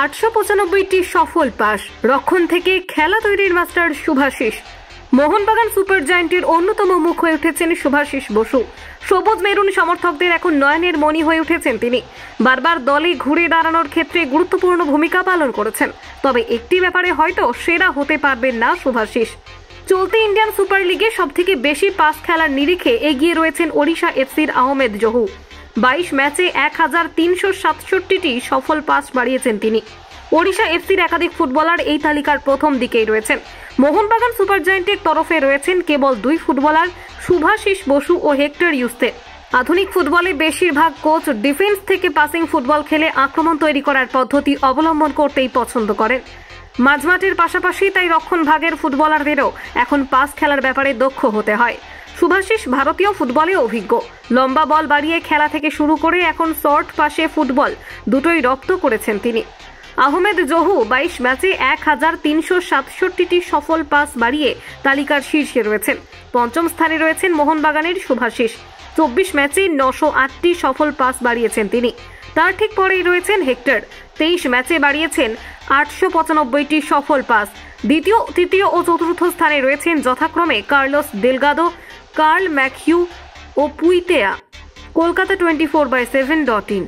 895টি সফল পাস, রক্ষণ থেকে খেলা তৈরির মাস্টার শুভাশিস। মোহনবাগান সুপার জায়ান্টের অন্যতম মুখ হয়ে উঠেছেন শুভাশিস বসু। সবুজ মেরুন সমর্থকদের এখন নয়নের মণি হয়ে উঠেছেন তিনি। বারবার দলে ঘুরে দাঁড়ানোর ক্ষেত্রে গুরুত্বপূর্ণ ভূমিকা পালন করেছেন। তবে একটি ব্যাপারে হয়তো সেরা হতে পারবেন না শুভাশিস। চলতি ইন্ডিয়ান সুপার লিগে সবথেকে বেশি পাস খেলার নিরিখে এগিয়ে রয়েছেন ওড়িশা এফসির আহমেদ জহু। 22 ম্যাচে 1367টি সফল পাস বাড়িয়েছেন তিনি। ওড়িশা এফসির একাধিক ফুটবলার এই তালিকার প্রথম দিকেই রয়েছেন। মোহনবাগান সুপার জায়ান্টের তরফে রয়েছেন কেবল 2 ফুটবলার, শুভাশিস বসু ও হেক্টর ইউস্তে। আধুনিক ফুটবলে বেশিরভাগ কোচ ডিফেন্স থেকে পাসিং ফুটবল খেলে আক্রমণ তৈরি করার পদ্ধতি অবলম্বন করতেই পছন্দ করেন। মাঝমাঠের পাশাপাশি তাই রক্ষণ ভাগের ফুটবলারদেরও এখন পাস খেলার ব্যাপারে দক্ষ হতে হয়। শুভাশিস ভারতীয় ফুটবলে অভিজ্ঞ। লম্বা বল বাড়িয়ে খেলা থেকে শুরু করে এখন শর্ট পাশে ফুটবল দুটোই রপ্ত করেছেন তিনি। আহমেদ জহু 22 ম্যাচে 1367টি সফল পাস বাড়িয়ে তালিকার শীর্ষে রয়েছেন। পঞ্চম স্থানে রয়েছেন মোহনবাগানের শুভাশিস। 24 ম্যাচে 908টি সফল পাস বাড়িয়েছেন তিনি। তার ঠিক পরেই রয়েছেন হেক্টর। 23 ম্যাচে বাড়িয়েছেন 895টি সফল পাস। দ্বিতীয়, তৃতীয় ও চতুর্থ স্থানে রয়েছেন যথাক্রমে কার্লোস ডেলগাদো, কার্ল ম্যাকহিউ ও পুইতেয়া। কলকাতা 24/7.in।